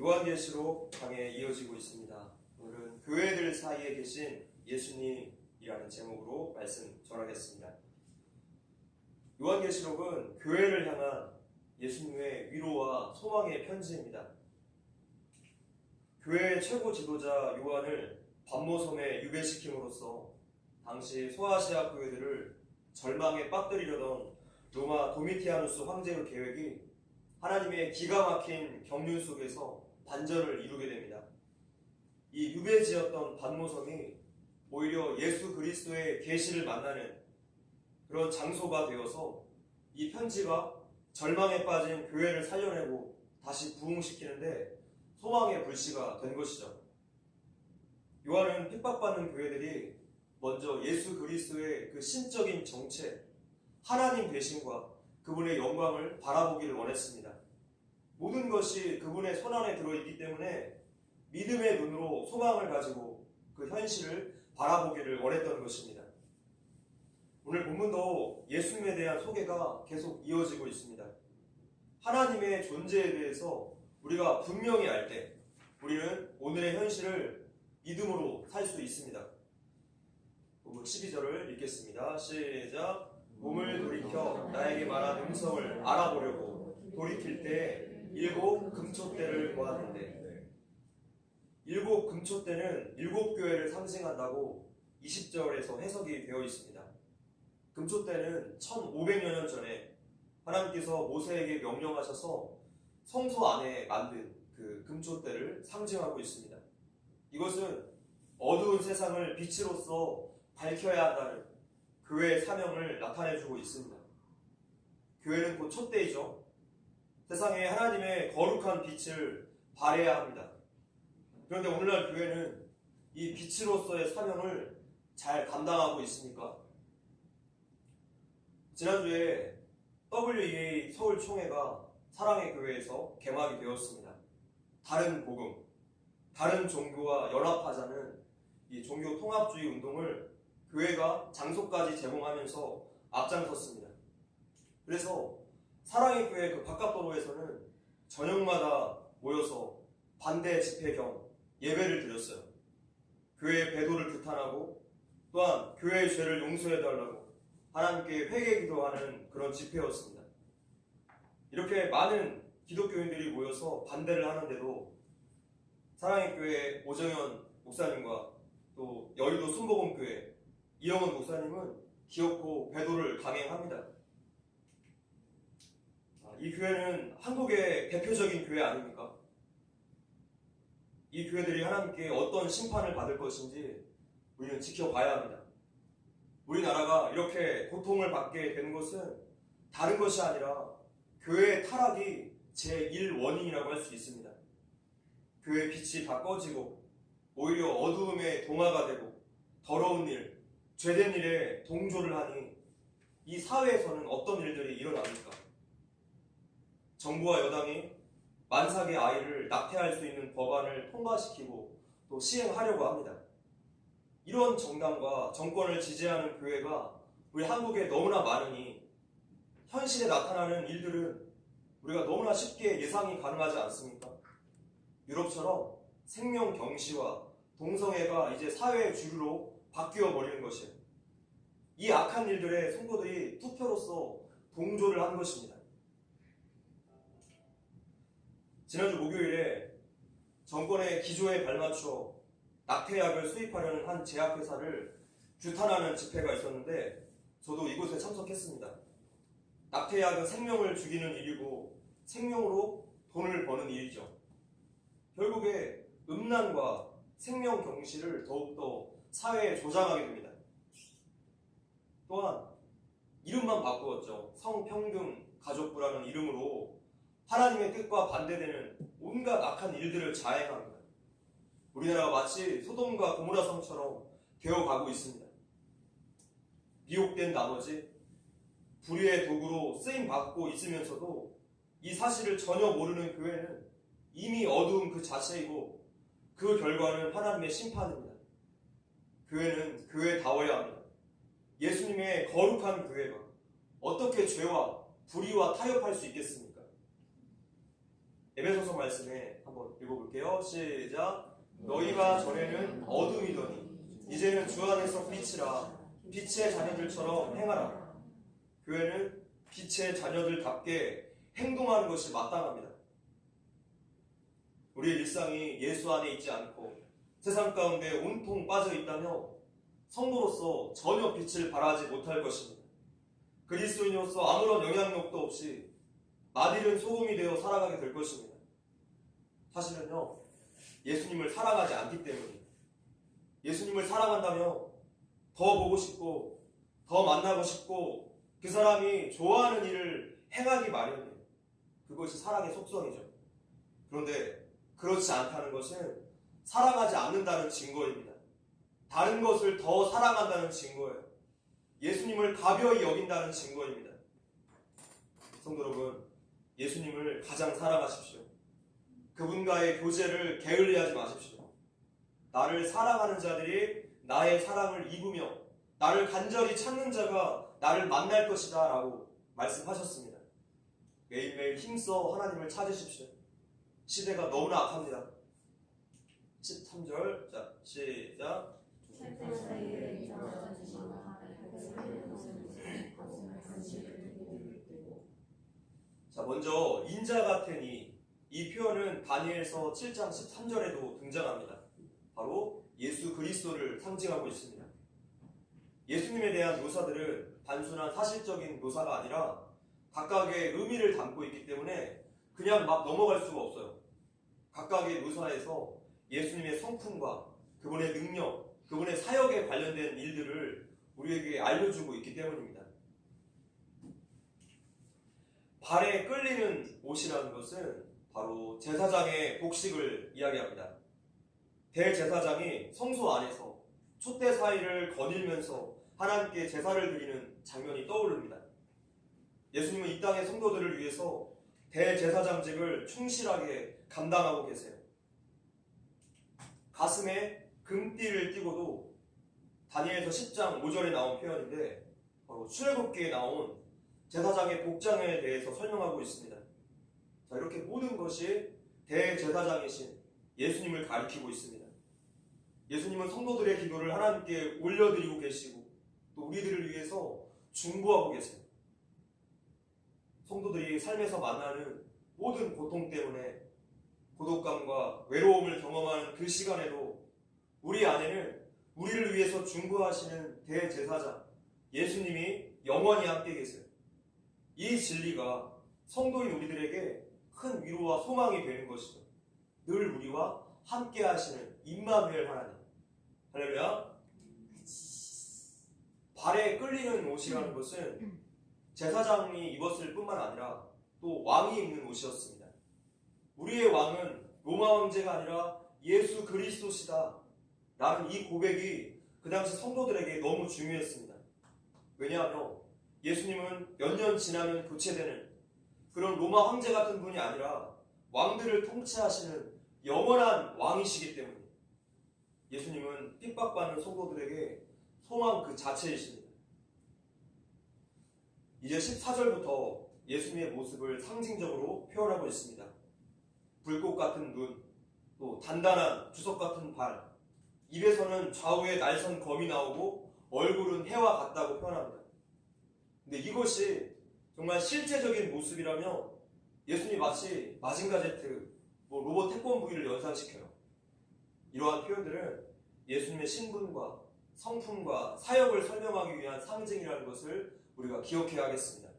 요한계시록 강에 이어지고 있습니다. 오늘은 교회들 사이에 계신 예수님이라는 제목으로 말씀 전하겠습니다. 요한계시록은 교회를 향한 예수님의 위로와 소망의 편지입니다. 교회의 최고 지도자 요한을 반모섬에 유배시킴으로써 당시 소아시아 교회들을 절망에 빠뜨리려던 로마 도미티아누스 황제의 계획이 하나님의 기가 막힌 경륜 속에서 반전을 이루게 됩니다. 이 유배지였던 반모섬이 오히려 예수 그리스도의 계시를 만나는 그런 장소가 되어서 이 편지가 절망에 빠진 교회를 살려내고 다시 부흥시키는데 소망의 불씨가 된 것이죠. 요한은 핍박받는 교회들이 먼저 예수 그리스도의 그 신적인 정체, 하나님 되심과 그분의 영광을 바라보기를 원했습니다. 모든 것이 그분의 손안에 들어있기 때문에 믿음의 눈으로 소망을 가지고 그 현실을 바라보기를 원했던 것입니다. 오늘 본문도 예수님에 대한 소개가 계속 이어지고 있습니다. 하나님의 존재에 대해서 우리가 분명히 알 때 우리는 오늘의 현실을 믿음으로 살 수 있습니다. 본문 12절을 읽겠습니다. 시작. 몸을 돌이켜 나에게 말한 음성을 알아보려고 돌이킬 때 7 금초대를 보았는데, 7 금초대는 7 교회를 상징한다고 20절에서 해석이 되어 있습니다. 금초대는 1500여 년 전에 하나님께서 모세에게 명령하셔서 성소 안에 만든 그 금초대를 상징하고 있습니다. 이것은 어두운 세상을 빛으로써 밝혀야 한다는 교회의 사명을 나타내주고 있습니다. 교회는 곧 촛대이죠. 세상에 하나님의 거룩한 빛을 발해야 합니다. 그런데 오늘날 교회는 이 빛으로서의 사명을 잘 감당하고 있습니까? 지난주에 WEA 서울총회가 사랑의 교회에서 개막이 되었습니다. 다른 복음, 다른 종교와 연합하자는 이 종교 통합주의 운동을 교회가 장소까지 제공하면서 앞장섰습니다. 그래서 사랑의 교회 그 바깥도로에서는 저녁마다 모여서 반대 집회 겸 예배를 드렸어요. 교회의 배도를 규탄하고 또한 교회의 죄를 용서해달라고 하나님께 회개 기도하는 그런 집회였습니다. 이렇게 많은 기독교인들이 모여서 반대를 하는데도 사랑의 교회 오정현 목사님과 또 여의도 순복음교회 이영은 목사님은 기어코 배도를 강행합니다. 이 교회는 한국의 대표적인 교회 아닙니까? 이 교회들이 하나님께 어떤 심판을 받을 것인지 우리는 지켜봐야 합니다. 우리나라가 이렇게 고통을 받게 되는 것은 다른 것이 아니라 교회의 타락이 제1원인이라고 할 수 있습니다. 교회의 빛이 다 꺼지고 오히려 어두움의 동화가 되고 더러운 일, 죄된 일에 동조를 하니 이 사회에서는 어떤 일들이 일어납니까? 정부와 여당이 만삭의 아이를 낙태할 수 있는 법안을 통과시키고 또 시행하려고 합니다. 이런 정당과 정권을 지지하는 교회가 우리 한국에 너무나 많으니 현실에 나타나는 일들은 우리가 너무나 쉽게 예상이 가능하지 않습니까? 유럽처럼 생명 경시와 동성애가 이제 사회의 주류로 바뀌어 버리는 것이에요. 이 악한 일들에 성도들이 투표로서 동조를 한 것입니다. 지난주 목요일에 정권의 기조에 발맞춰 낙태약을 수입하려는 한 제약회사를 규탄하는 집회가 있었는데 저도 이곳에 참석했습니다. 낙태약은 생명을 죽이는 일이고 생명으로 돈을 버는 일이죠. 결국에 음란과 생명 경시를 더욱더 사회에 조장하게 됩니다. 또한 이름만 바꾸었죠. 성평등 가족부라는 이름으로 하나님의 뜻과 반대되는 온갖 악한 일들을 자행합니다. 우리나라가 마치 소돔과 고모라 성처럼 되어가고 있습니다. 미혹된 나머지 불의의 도구로 쓰임받고 있으면서도 이 사실을 전혀 모르는 교회는 이미 어두운 그 자체이고 그 결과는 하나님의 심판입니다. 교회는 교회다워야 합니다. 예수님의 거룩한 교회가 어떻게 죄와 불의와 타협할 수 있겠습니까? 에베소서 말씀에 한번 읽어볼게요. 시작. 너희가 전에는 어둠이더니 이제는 주 안에서 빛이라 빛의 자녀들처럼 행하라. 교회는 빛의 자녀들답게 행동하는 것이 마땅합니다. 우리의 일상이 예수 안에 있지 않고 세상 가운데 온통 빠져 있다며 성도로서 전혀 빛을 발하지 못할 것입니다. 그리스도인으로서 아무런 영향력도 없이 낯익은 소금이 되어 살아가게 될 것입니다. 사실은요, 예수님을 사랑하지 않기 때문입니다. 예수님을 사랑한다며 더 보고 싶고 더 만나고 싶고 그 사람이 좋아하는 일을 행하기 마련이에요. 그것이 사랑의 속성이죠. 그런데 그렇지 않다는 것은 사랑하지 않는다는 증거입니다. 다른 것을 더 사랑한다는 증거예요. 예수님을 가벼이 여긴다는 증거입니다. 성도 여러분, 예수님을 가장 사랑하십시오. 그분과의 교제를 게을리하지 마십시오. 나를 사랑하는 자들이 나의 사랑을 입으며 나를 간절히 찾는 자가 나를 만날 것이다 라고 말씀하셨습니다. 매일매일 힘써 하나님을 찾으십시오. 시대가 너무나 악합니다. 13절, 자, 시작. 자, 먼저 인자 같은 이 표현은 다니엘서 7장 13절에도 등장합니다. 바로 예수 그리스도를 상징하고 있습니다. 예수님에 대한 묘사들은 단순한 사실적인 묘사가 아니라 각각의 의미를 담고 있기 때문에 그냥 막 넘어갈 수가 없어요. 각각의 묘사에서 예수님의 성품과 그분의 능력, 그분의 사역에 관련된 일들을 우리에게 알려주고 있기 때문입니다. 발에 끌리는 옷이라는 것은 바로 제사장의 복식을 이야기합니다. 대제사장이 성소 안에서 촛대 사이를 거닐면서 하나님께 제사를 드리는 장면이 떠오릅니다. 예수님은 이 땅의 성도들을 위해서 대제사장직을 충실하게 감당하고 계세요. 가슴에 금띠를 띠고도 다니엘서 10장 5절에 나온 표현인데 바로 출애굽기에 나온 제사장의 복장에 대해서 설명하고 있습니다. 자, 이렇게 모든 것이 대제사장이신 예수님을 가리키고 있습니다. 예수님은 성도들의 기도를 하나님께 올려드리고 계시고 또 우리들을 위해서 중보하고 계세요. 성도들이 삶에서 만나는 모든 고통 때문에 고독감과 외로움을 경험하는 그 시간에도 우리 안에는 우리를 위해서 중보하시는 대제사장 예수님이 영원히 함께 계세요. 이 진리가 성도인 우리들에게 큰 위로와 소망이 되는 것이죠. 늘 우리와 함께 하시는 임마누엘 하나님. 할렐루야. 발에 끌리는 옷이라는 것은 제사장이 입었을 뿐만 아니라 또 왕이 입는 옷이었습니다. 우리의 왕은 로마 황제가 아니라 예수 그리스도시다 라는 이 고백이 그 당시 성도들에게 너무 중요했습니다. 왜냐하면 예수님은 몇 년 지나면 교체되는 그런 로마 황제 같은 분이 아니라 왕들을 통치하시는 영원한 왕이시기 때문에 예수님은 핍박받는 성도들에게 소망 그 자체이십니다. 이제 14절부터 예수님의 모습을 상징적으로 표현하고 있습니다. 불꽃 같은 눈, 또 단단한 주석 같은 발, 입에서는 좌우에 날선 검이 나오고 얼굴은 해와 같다고 표현합니다. 근데 이것이 정말 실제적인 모습이라면 예수님이 마치 마징가 제트, 로봇 태권브이를 연상시켜요. 이러한 표현들은 예수님의 신분과 성품과 사역을 설명하기 위한 상징이라는 것을 우리가 기억해야 하겠습니다.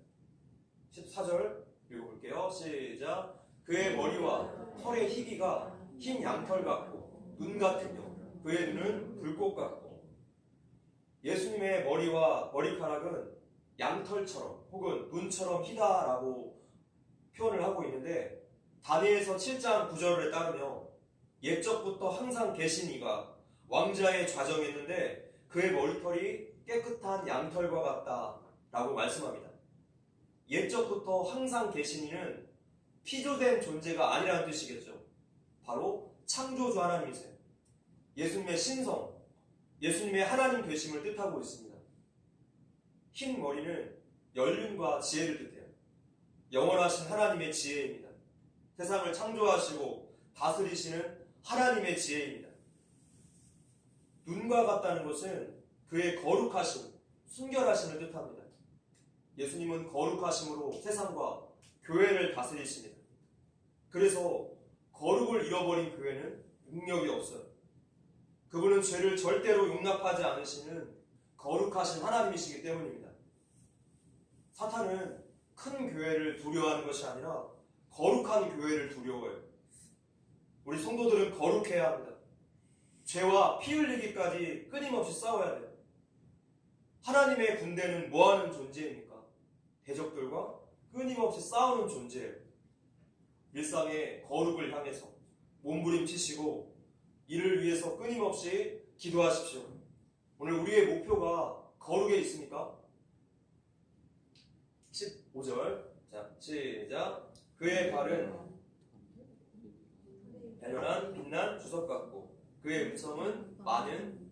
14절 읽어볼게요. 시작. 그의 머리와 털의 희기가 흰 양털 같고 눈 같으며 그의 눈은 불꽃 같고. 예수님의 머리와 머리카락은 양털처럼 혹은 눈처럼 희다라고 표현을 하고 있는데 다니엘서 7장 9절에 따르면 옛적부터 항상 계신 이가 왕자의 좌정했는데 그의 머리털이 깨끗한 양털과 같다라고 말씀합니다. 옛적부터 항상 계신 이는 피조된 존재가 아니라는 뜻이겠죠. 바로 창조주 하나님이세요. 예수님의 신성, 예수님의 하나님 되심을 뜻하고 있습니다. 흰 머리는 연륜과 지혜를 뜻해요. 영원하신 하나님의 지혜입니다. 세상을 창조하시고 다스리시는 하나님의 지혜입니다. 눈과 같다는 것은 그의 거룩하심, 순결하심을 뜻합니다. 예수님은 거룩하심으로 세상과 교회를 다스리십니다. 그래서 거룩을 잃어버린 교회는 능력이 없어요. 그분은 죄를 절대로 용납하지 않으시는 거룩하신 하나님이시기 때문입니다. 사탄은 큰 교회를 두려워하는 것이 아니라 거룩한 교회를 두려워해요. 우리 성도들은 거룩해야 합니다. 죄와 피 흘리기까지 끊임없이 싸워야 돼요. 하나님의 군대는 뭐하는 존재입니까? 대적들과 끊임없이 싸우는 존재예요. 일상의 거룩을 향해서 몸부림치시고 이를 위해서 끊임없이 기도하십시오. 오늘 우리의 목표가 거룩에 있습니까? 15절. 자, 시작. 그의 발은 단련한 빛난 주석 같고 그의 음성은 많은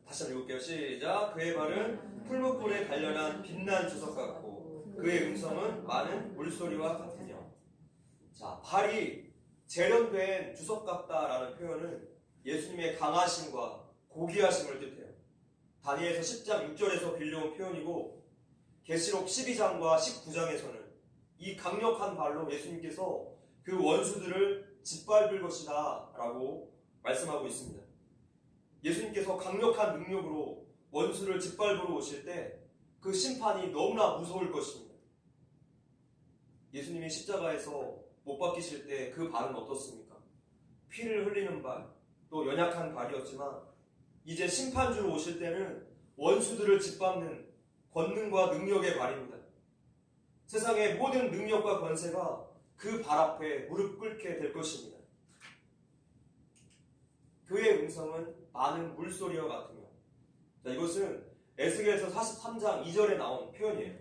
다시 한번 읽을게요. 시작. 그의 발은 풀무불에 단련한 빛난 주석 같고 그의 음성은 많은 물소리와 같으며. 자, 발이 재련된 주석 같다라는 표현은 예수님의 강하심과 고귀하심을 뜻해요. 다니엘서 10장 6절에서 빌려온 표현이고 계시록 12장과 19장에서는 이 강력한 발로 예수님께서 그 원수들을 짓밟을 것이다 라고 말씀하고 있습니다. 예수님께서 강력한 능력으로 원수를 짓밟으러 오실 때 그 심판이 너무나 무서울 것입니다. 예수님이 십자가에서 못 박히실 때 그 발은 어떻습니까? 피를 흘리는 발, 또 연약한 발이었지만 이제 심판주로 오실 때는 원수들을 짓밟는 권능과 능력의 발입니다. 세상의 모든 능력과 권세가 그 발 앞에 무릎 꿇게 될 것입니다. 그의 음성은 많은 물소리와 같으며. 자, 이것은 에스겔서 43장 2절에 나온 표현이에요.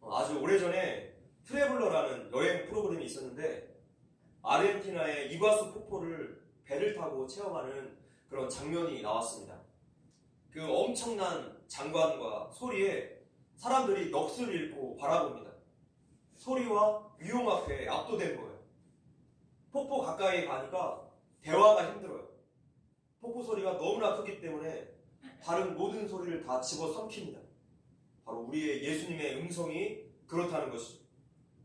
아주 오래전에 트래블러라는 여행 프로그램이 있었는데 아르헨티나의 이과수 폭포를 배를 타고 체험하는 그런 장면이 나왔습니다. 그 엄청난 장관과 소리에 사람들이 넋을 잃고 바라봅니다. 소리와 위용 앞에 압도된 거예요. 폭포 가까이 가니까 대화가 힘들어요. 폭포 소리가 너무나 크기 때문에 다른 모든 소리를 다 집어삼킵니다. 바로 우리의 예수님의 음성이 그렇다는 것이죠.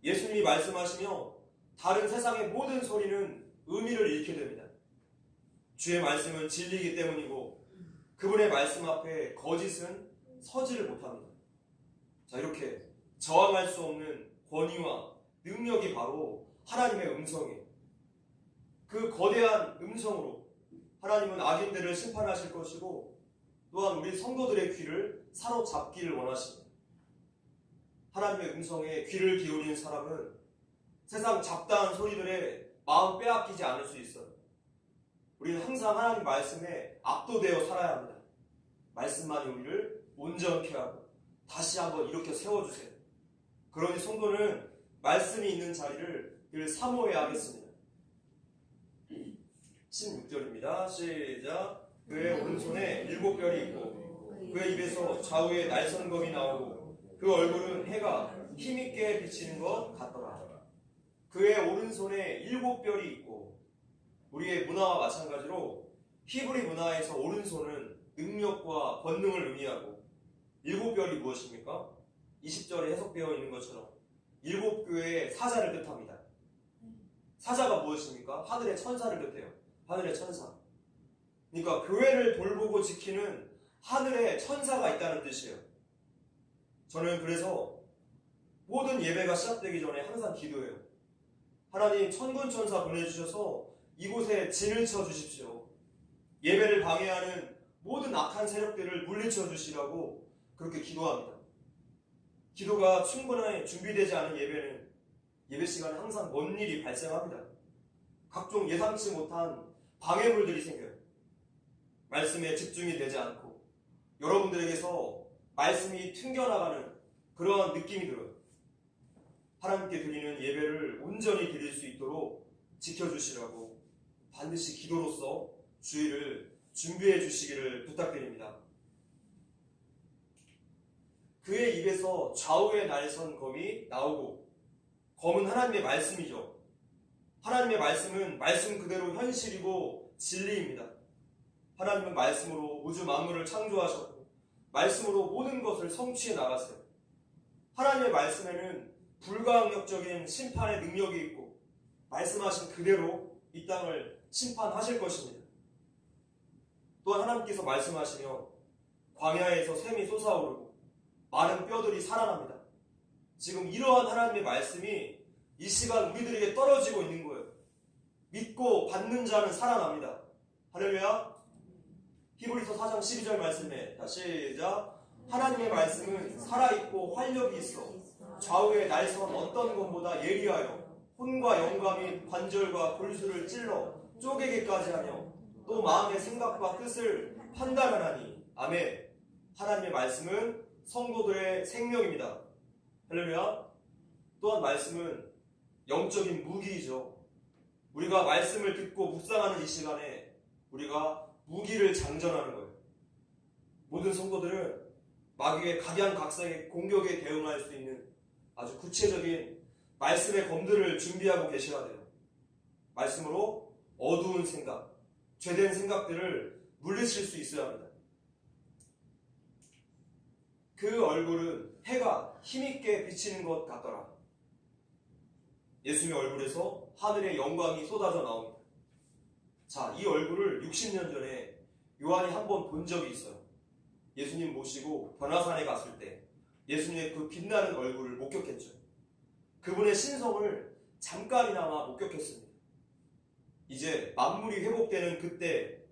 예수님이 말씀하시며 다른 세상의 모든 소리는 의미를 잃게 됩니다. 주의 말씀은 진리이기 때문이고 그분의 말씀 앞에 거짓은 서지를 못합니다. 자, 이렇게 저항할 수 없는 권위와 능력이 바로 하나님의 음성이에요. 그 거대한 음성으로 하나님은 악인들을 심판하실 것이고 또한 우리 성도들의 귀를 사로잡기를 원하십니다. 하나님의 음성에 귀를 기울이는 사람은 세상 잡다한 소리들에 마음 빼앗기지 않을 수 있어요. 우리는 항상 하나님 말씀에 압도되어 살아야 합니다. 말씀만이 우리를 온전케 하고 다시 한번 이렇게 세워주세요. 그러니 성도는 말씀이 있는 자리를 늘 사모해야 하겠습니다. 16절입니다. 시작. 그의 오른손에 7별이 있고 그의 입에서 좌우에 날선검이 나오고 그 얼굴은 해가 힘있게 비치는 것 같더라. 그의 오른손에 7별이 있고 우리의 문화와 마찬가지로 히브리 문화에서 오른손은 능력과 권능을 의미하고 7별이 무엇입니까? 20절에 해석되어 있는 것처럼 7교회의 사자를 뜻합니다. 사자가 무엇입니까? 하늘의 천사를 뜻해요. 하늘의 천사. 그러니까 교회를 돌보고 지키는 하늘의 천사가 있다는 뜻이에요. 저는 그래서 모든 예배가 시작되기 전에 항상 기도해요. 하나님 천군 천사 보내주셔서 이곳에 진을 쳐 주십시오. 예배를 방해하는 모든 악한 세력들을 물리쳐 주시라고 그렇게 기도합니다. 기도가 충분히 준비되지 않은 예배는 예배 시간에 항상 뭔 일이 발생합니다. 각종 예상치 못한 방해물들이 생겨요. 말씀에 집중이 되지 않고 여러분들에게서 말씀이 튕겨나가는 그러한 느낌이 들어요. 하나님께 드리는 예배를 온전히 드릴 수 있도록 지켜주시라고 반드시 기도로서 주의를 준비해 주시기를 부탁드립니다. 그의 입에서 좌우에 날선 검이 나오고, 검은 하나님의 말씀이죠. 하나님의 말씀은 말씀 그대로 현실이고 진리입니다. 하나님은 말씀으로 우주 만물을 창조하셨고 말씀으로 모든 것을 성취해 나가세요. 하나님의 말씀에는 불가항력적인 심판의 능력이 있고 말씀하신 그대로 이 땅을 심판하실 것입니다. 또한 하나님께서 말씀하시며 광야에서 샘이 솟아오르고 마른 뼈들이 살아납니다. 지금 이러한 하나님의 말씀이 이 시간 우리들에게 떨어지고 있는 거예요. 믿고 받는 자는 살아납니다. 할렐루야. 히브리서 4장 12절 말씀에 다시 시작. 하나님의 말씀은 살아있고 활력이 있어 좌우에 날선 어떤 것보다 예리하여 혼과 영과 및 관절과 골수를 찔러 쪼개기까지 하며 또 마음의 생각과 뜻을 판단하나니. 아멘. 하나님의 말씀은 성도들의 생명입니다. 할렐루야. 또한 말씀은 영적인 무기이죠. 우리가 말씀을 듣고 묵상하는 이 시간에 우리가 무기를 장전하는 거예요. 모든 성도들은 마귀의 각양각색의 공격에 대응할 수 있는 아주 구체적인 말씀의 검들을 준비하고 계셔야 돼요. 말씀으로 어두운 생각, 죄된 생각들을 물리칠 수 있어야 합니다. 그 얼굴은 해가 힘있게 비치는 것 같더라. 예수님의 얼굴에서 하늘의 영광이 쏟아져 나옵니다. 자, 이 얼굴을 60년 전에 요한이 한번 본 적이 있어요. 예수님 모시고 변화산에 갔을 때 예수님의 그 빛나는 얼굴을 목격했죠. 그분의 신성을 잠깐이나마 목격했습니다. 이제 만물이 회복되는 그때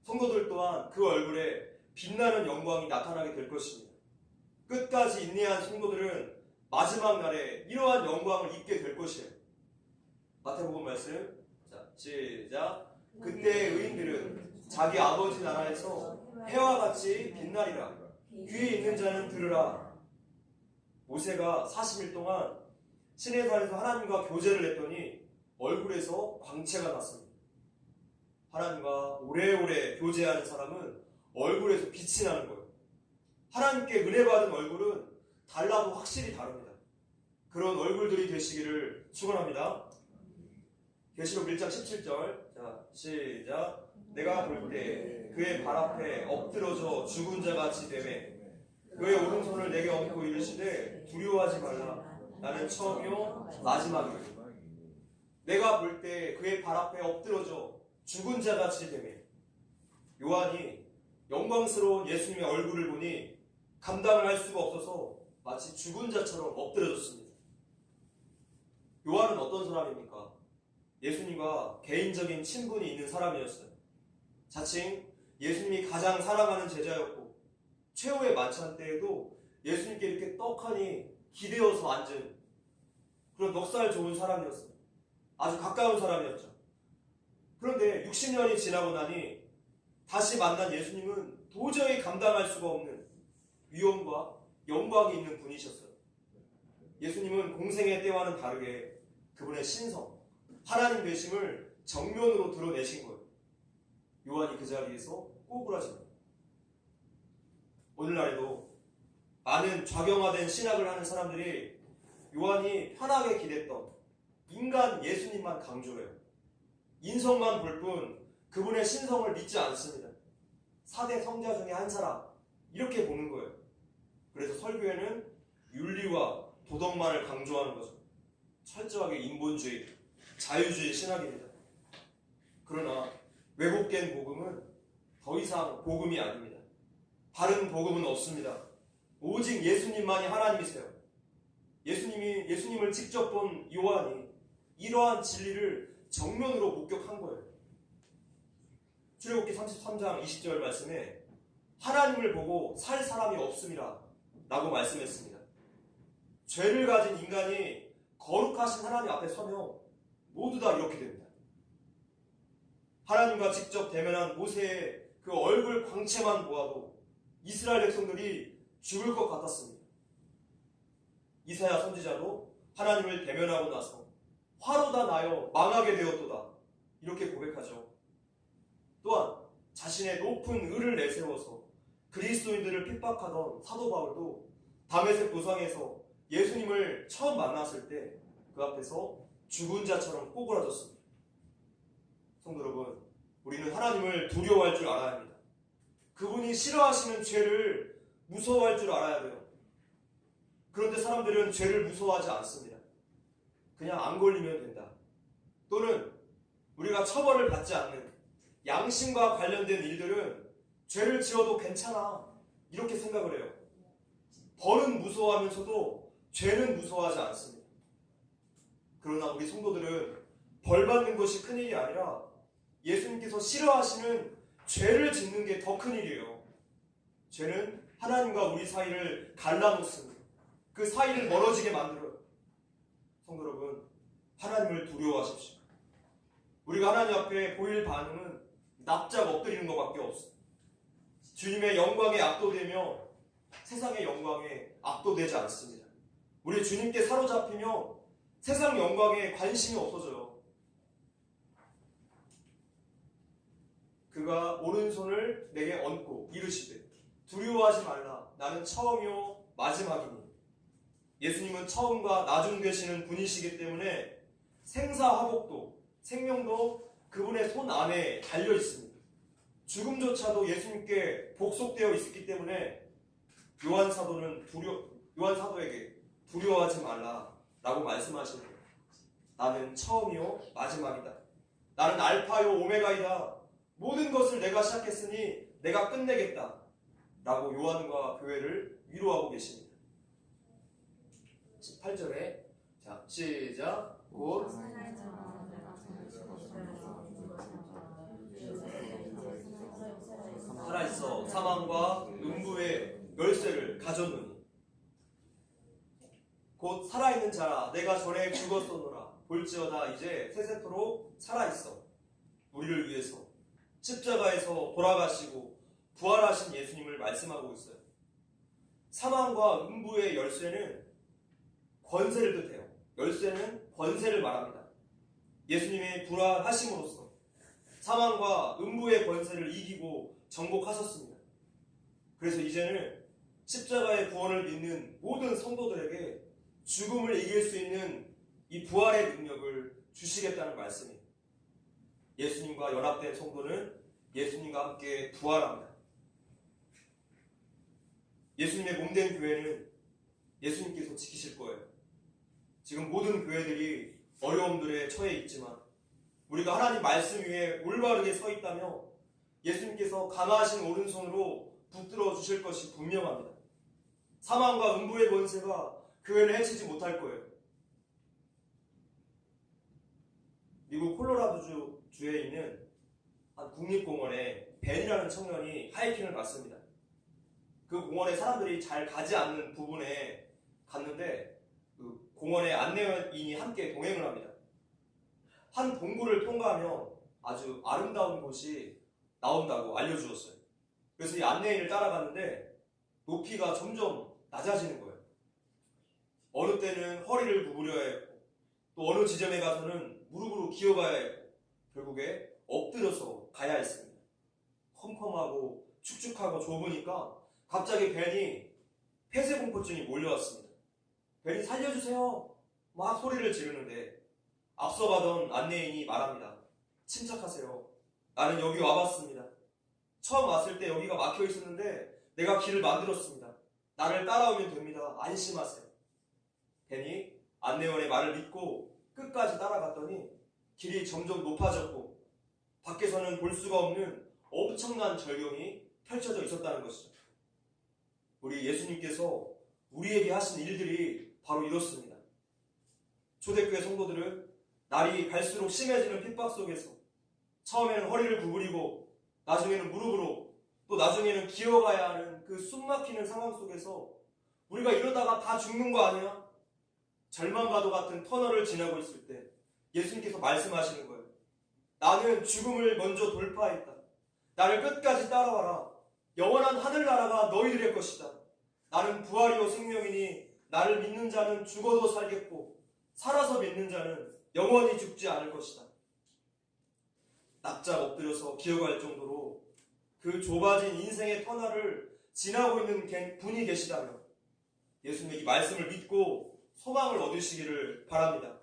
성도들 또한 그 얼굴에 빛나는 영광이 나타나게 될 것입니다. 끝까지 인내한 성도들은 마지막 날에 이러한 영광을 입게 될 것이에요. 마태복음 말씀, 자, 시작. 그때 의인들은 자기 아버지 나라에서 해와 같이 빛나리라. 귀에 있는 자는 들으라. 모세가 40일 동안 시내산에서 하나님과 교제를 했더니 얼굴에서 광채가 났습니다. 하나님과 오래오래 교제하는 사람은 얼굴에서 빛이 나는 거예요. 하나님께 은혜 받은 얼굴은 달라도 확실히 다릅니다. 그런 얼굴들이 되시기를 축원합니다. 계시록 1장 17절, 자, 시작. 내가 볼 때 그의 발 앞에 엎드러져 죽은 자같이 되매 그의 오른손을 내게 얹고 이르시되 두려워하지 말라. 나는 처음이요 마지막이요. 내가 볼 때 그의 발 앞에 엎드러져 죽은 자같이 되매. 요한이 영광스러운 예수님의 얼굴을 보니 감당을 할 수가 없어서 마치 죽은 자처럼 엎드려졌습니다. 요한은 어떤 사람입니까? 예수님과 개인적인 친분이 있는 사람이었어요. 자칭 예수님이 가장 사랑하는 제자였고 최후의 만찬 때에도 예수님께 이렇게 떡하니 기대어서 앉은 그런 넉살 좋은 사람이었어요. 아주 가까운 사람이었죠. 그런데 60년이 지나고 나니 다시 만난 예수님은 도저히 감당할 수가 없는 위엄과 영광이 있는 분이셨어요. 예수님은 공생의 때와는 다르게 그분의 신성, 하나님 되심을 정면으로 드러내신 거예요. 요한이 그 자리에서 꼬부라집니다. 오늘날에도 많은 좌경화된 신학을 하는 사람들이 요한이 편하게 기댔던 인간 예수님만 강조해요. 인성만 볼 뿐 그분의 신성을 믿지 않습니다. 4대 성자 중에 한 사람, 이렇게 보는 거예요. 그래서 설교에는 윤리와 도덕만을 강조하는 거죠. 철저하게 인본주의, 자유주의 신학입니다. 그러나 왜곡된 복음은 더 이상 복음이 아닙니다. 다른 복음은 없습니다. 오직 예수님만이 하나님이세요. 예수님을 직접 본 요한이 이러한 진리를 정면으로 목격한 거예요. 출애굽기 33장 20절 말씀에 하나님을 보고 살 사람이 없음이라 라고 말씀했습니다. 죄를 가진 인간이 거룩하신 하나님 앞에 서면 모두 다 이렇게 됩니다. 하나님과 직접 대면한 모세의 그 얼굴 광채만 보아도 이스라엘 백성들이 죽을 것 같았습니다. 이사야 선지자도 하나님을 대면하고 나서 화로 다 나여 망하게 되었도다 이렇게 고백하죠. 또한 자신의 높은 의를 내세워서 그리스도인들을 핍박하던 사도 바울도 다메섹 도상에서 예수님을 처음 만났을 때 그 앞에서 죽은 자처럼 꼬꾸라졌습니다. 성도 여러분, 우리는 하나님을 두려워할 줄 알아야 합니다. 그분이 싫어하시는 죄를 무서워할 줄 알아야 돼요. 그런데 사람들은 죄를 무서워하지 않습니다. 그냥 안 걸리면 된다. 또는 우리가 처벌을 받지 않는 양심과 관련된 일들은 죄를 지어도 괜찮아, 이렇게 생각을 해요. 벌은 무서워하면서도 죄는 무서워하지 않습니다. 그러나 우리 성도들은 벌 받는 것이 큰일이 아니라 예수님께서 싫어하시는 죄를 짓는 게 더 큰일이에요. 죄는 하나님과 우리 사이를 갈라놓습니다. 그 사이를 멀어지게 만들어요. 성도 여러분, 하나님을 두려워하십시오. 우리가 하나님 앞에 보일 반응은 납작 엎드리는 것밖에 없습니다. 주님의 영광에 압도되며 세상의 영광에 압도되지 않습니다. 우리 주님께 사로잡히며 세상 영광에 관심이 없어져요. 그가 오른손을 내게 얹고 이르시되 두려워하지 말라. 나는 처음이요 마지막이니. 예수님은 처음과 나중 되시는 분이시기 때문에 생사화복도, 생명도 그분의 손 안에 달려 있습니다. 죽음조차도 예수님께 복속되어 있었기 때문에 요한 사도에게 두려워하지 말라라고 말씀하시는 거예요. 나는 처음이요 마지막이다. 나는 알파요 오메가이다. 모든 것을 내가 시작했으니 내가 끝내겠다. 라고 요한과 교회를 위로하고 계십니다. 18절에 자 시작. 곧 살아있어 사망과 음부의 열쇠를 가졌느니 곧 살아있는 자라 내가 전에 죽었었노라 볼지어다 이제 세세토록 살아있어 우리를 위해서 십자가에서 돌아가시고 부활하신 예수님을 말씀하고 있어요. 사망과 음부의 열쇠는 권세를 뜻해요. 열쇠는 권세를 말합니다. 예수님의 부활하심으로써 사망과 음부의 권세를 이기고 정복하셨습니다. 그래서 이제는 십자가의 구원을 믿는 모든 성도들에게 죽음을 이길 수 있는 이 부활의 능력을 주시겠다는 말씀입니다. 예수님과 연합된 성도는 예수님과 함께 부활합니다. 예수님의 몸된 교회는 예수님께서 지키실 거예요. 지금 모든 교회들이 어려움들에 처해 있지만 우리가 하나님 말씀 위에 올바르게 서 있다며 예수님께서 강하신 오른손으로 붙들어 주실 것이 분명합니다. 사망과 음부의 권세가 교회를 해치지 못할 거예요. 미국 콜로라도주에 있는 한 국립공원에 벤이라는 청년이 하이킹을 갔습니다. 그 공원에 사람들이 잘 가지 않는 부분에 갔는데 그 공원의 안내인이 함께 동행을 합니다. 한 동굴을 통과하면 아주 아름다운 곳이 나온다고 알려주었어요. 그래서 이 안내인을 따라갔는데 높이가 점점 낮아지는 거예요. 어느 때는 허리를 구부려야 했고 또 어느 지점에 가서는 무릎으로 기어가야 했고 결국에 엎드려서 가야 했습니다. 컴컴하고 축축하고 좁으니까 갑자기 벤이 폐쇄공포증이 몰려왔습니다. 벤이 살려주세요 막 소리를 지르는데 앞서가던 안내인이 말합니다. 침착하세요. 나는 여기 와봤습니다. 처음 왔을 때 여기가 막혀 있었는데 내가 길을 만들었습니다. 나를 따라오면 됩니다. 안심하세요. 벤이 안내원의 말을 믿고 끝까지 따라갔더니 길이 점점 높아졌고 밖에서는 볼 수가 없는 엄청난 절경이 펼쳐져 있었다는 것이죠. 우리 예수님께서 우리에게 하신 일들이 바로 이렇습니다. 초대교회 성도들은 날이 갈수록 심해지는 핍박 속에서 처음에는 허리를 구부리고 나중에는 무릎으로 또 나중에는 기어가야 하는 그 숨막히는 상황 속에서 우리가 이러다가 다 죽는 거 아니야? 절망과도 같은 터널을 지나고 있을 때 예수님께서 말씀하시는 거예요. 나는 죽음을 먼저 돌파했다. 나를 끝까지 따라와라. 영원한 하늘나라가 너희들의 것이다. 나는 부활이요 생명이니 나를 믿는 자는 죽어도 살겠고 살아서 믿는 자는 영원히 죽지 않을 것이다. 납작 엎드려서 기어갈 정도로 그 좁아진 인생의 터널을 지나고 있는 분이 계시다면 예수님의 이 말씀을 믿고 소망을 얻으시기를 바랍니다.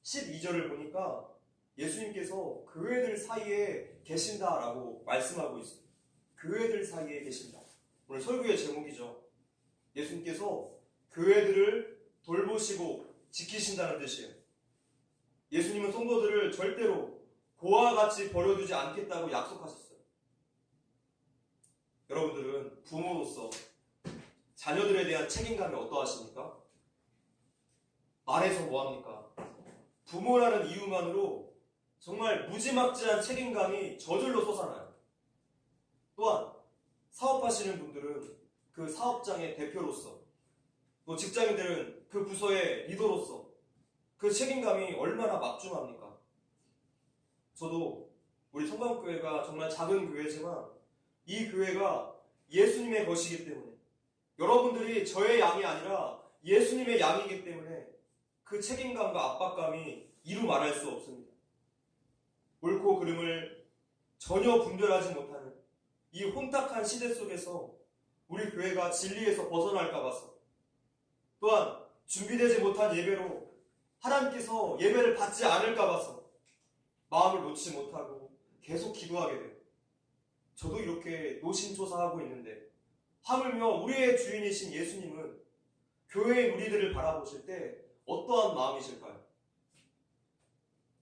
12절을 보니까 예수님께서 교회들 사이에 계신다라고 말씀하고 있어요. 교회들 사이에 계신다. 오늘 설교의 제목이죠. 예수님께서 교회들을 돌보시고 지키신다는 뜻이에요. 예수님은 성도들을 절대로 고와 같이 버려두지 않겠다고 약속하셨어요. 여러분들은 부모로서 자녀들에 대한 책임감이 어떠하십니까? 말해서 뭐합니까? 부모라는 이유만으로 정말 무지막지한 책임감이 저절로 솟아나요. 또한 사업하시는 분들은 그 사업장의 대표로서, 또 직장인들은 그 부서의 리더로서 그 책임감이 얼마나 막중합니까? 저도 우리 성광교회가 정말 작은 교회지만 이 교회가 예수님의 것이기 때문에, 여러분들이 저의 양이 아니라 예수님의 양이기 때문에 그 책임감과 압박감이 이루 말할 수 없습니다. 옳고 그름을 전혀 분별하지 못하는 이 혼탁한 시대 속에서 우리 교회가 진리에서 벗어날까 봐서, 또한 준비되지 못한 예배로 하나님께서 예배를 받지 않을까 봐서 마음을 놓지 못하고 계속 기도하게 돼요. 저도 이렇게 노심초사하고 있는데, 하물며 우리의 주인이신 예수님은 교회의 우리들을 바라보실 때 어떠한 마음이실까요?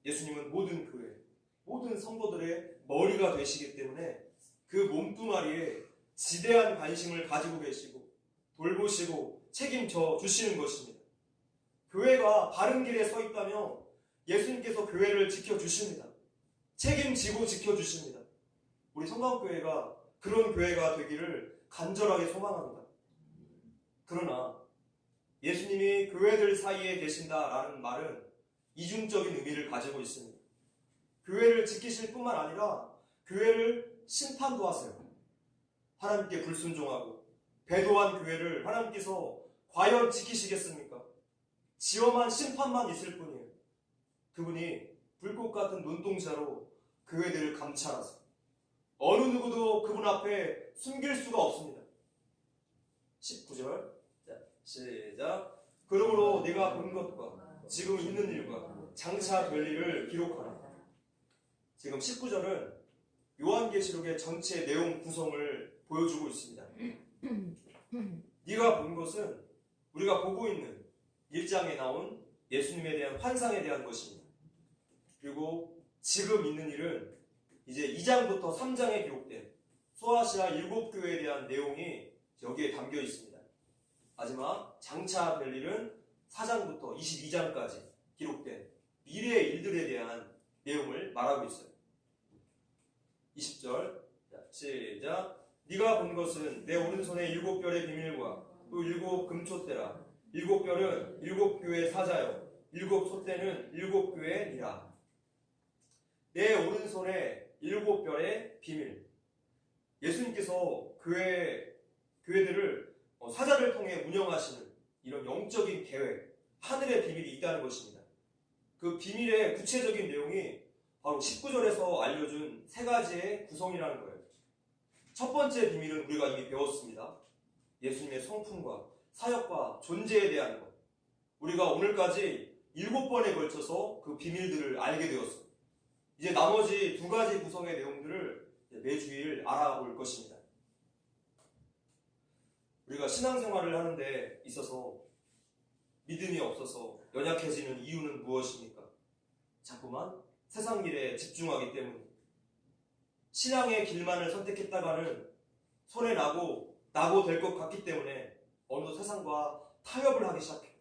예수님은 모든 교회, 모든 성도들의 머리가 되시기 때문에 그 몸뚱아리에 지대한 관심을 가지고 계시고 돌보시고 책임져 주시는 것입니다. 교회가 바른 길에 서 있다면 예수님께서 교회를 지켜주십니다. 책임지고 지켜주십니다. 우리 성광교회가 그런 교회가 되기를 간절하게 소망합니다. 그러나 예수님이 교회들 사이에 계신다라는 말은 이중적인 의미를 가지고 있습니다. 교회를 지키실 뿐만 아니라 교회를 심판도 하세요. 하나님께 불순종하고 배도한 교회를 하나님께서 과연 지키시겠습니까? 지엄한 심판만 있을 뿐이에요. 그분이 불꽃 같은 눈동자로 교회들을 감찰하세요. 어느 누구도 그분 앞에 숨길 수가 없습니다. 19절, 자, 시작. 그러므로 내가 본 것과 지금 있는 일과 장차 될 일을 기록하라. 지금 19절은 요한계시록의 전체 내용 구성을 보여주고 있습니다. 네가 본 것은 우리가 보고 있는 1장에 나온 예수님에 대한 환상에 대한 것입니다. 그리고 지금 있는 일은 이제 2장부터 3장에 기록된 소아시아 7교회에 대한 내용이 여기에 담겨 있습니다. 마지막 장차 될 일은 4장부터 22장까지 기록된 미래의 일들에 대한 내용을 말하고 있어요. 20절, 시작. 네가 본 것은 내 오른손에 7별의 비밀과 또 7 금촛대라. 7별은 7교회 사자요 7 촛대는 7교회니라. 내 오른손에 7별의 비밀. 예수님께서 교회들을 사자를 통해 운영하시는 이런 영적인 계획, 하늘의 비밀이 있다는 것입니다. 그 비밀의 구체적인 내용이 바로 19절에서 알려준 3가지의 구성이라는 거예요. 첫 번째 비밀은 우리가 이미 배웠습니다. 예수님의 성품과 사역과 존재에 대한 것. 우리가 오늘까지 7번에 걸쳐서 그 비밀들을 알게 되었어요. 이제 나머지 2가지 구성의 내용들을 매주일 알아볼 것입니다. 우리가 신앙생활을 하는 데 있어서 믿음이 없어서 연약해지는 이유는 무엇입니까? 자꾸만 세상 일에 집중하기 때문입니다. 신앙의 길만을 선택했다가는 손해나고 될 것 같기 때문에 어느덧 세상과 타협을 하기 시작해요.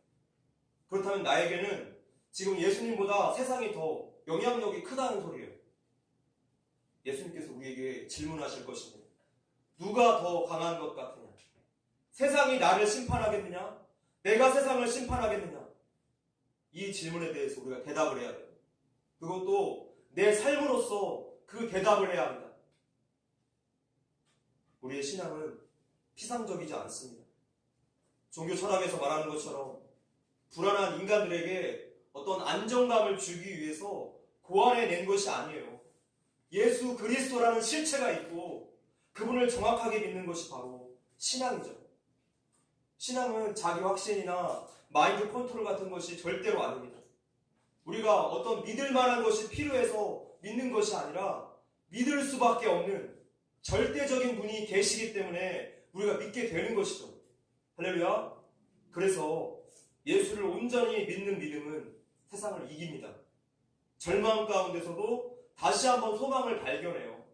그렇다면 나에게는 지금 예수님보다 세상이 더 영향력이 크다는 소리예요. 예수님께서 우리에게 질문하실 것입니다. 누가 더 강한 것 같으냐? 세상이 나를 심판하겠느냐? 내가 세상을 심판하겠느냐? 이 질문에 대해서 우리가 대답을 해야 돼요. 그것도 내 삶으로서 그 대답을 해야 합니다. 우리의 신앙은 피상적이지 않습니다. 종교 철학에서 말하는 것처럼 불안한 인간들에게 어떤 안정감을 주기 위해서 고안해낸 것이 아니에요. 예수 그리스도라는 실체가 있고 그분을 정확하게 믿는 것이 바로 신앙이죠. 신앙은 자기 확신이나 마인드 컨트롤 같은 것이 절대로 아닙니다. 우리가 어떤 믿을 만한 것이 필요해서 믿는 것이 아니라 믿을 수밖에 없는 절대적인 분이 계시기 때문에 우리가 믿게 되는 것이죠. 할렐루야. 그래서 예수를 온전히 믿는 믿음은 세상을 이깁니다. 절망 가운데서도 다시 한번 소망을 발견해요.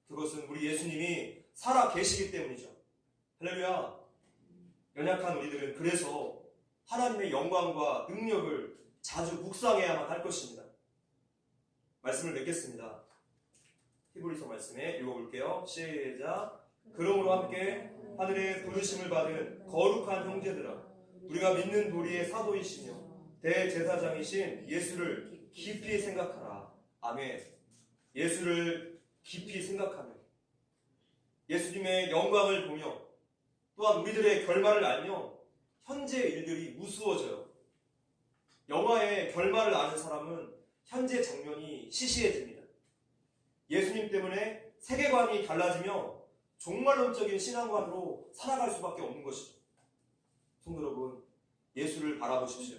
그것은 우리 예수님이 살아 계시기 때문이죠. 할렐루야. 연약한 우리들은 그래서 하나님의 영광과 능력을 자주 묵상해야만 할 것입니다. 말씀을 맺겠습니다. 히브리서 말씀에 읽어볼게요. 시작. 그러므로 함께 하늘의 부르심을 받은 거룩한 형제들아, 우리가 믿는 도리의 사도이시며 대제사장이신 예수를 깊이 생각하라. 아멘. 예수를 깊이 생각하며 예수님의 영광을 보며 또한 우리들의 결말을 알며 현재의 일들이 무서워져요. 영화의 결말을 아는 사람은 현재 장면이 시시해집니다. 예수님 때문에 세계관이 달라지며 종말론적인 신앙관으로 살아갈 수밖에 없는 것이죠. 성도 여러분, 예수를 바라보십시오.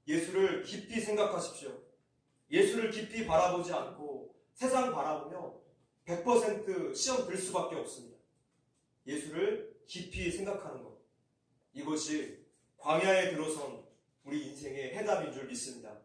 예수를 깊이 생각하십시오. 예수를 깊이 바라보지 않고 세상 바라보며 100% 시험 들 수밖에 없습니다. 예수를 깊이 생각하는 것, 이것이 광야에 들어선 우리 인생의 해답인 줄 믿습니다.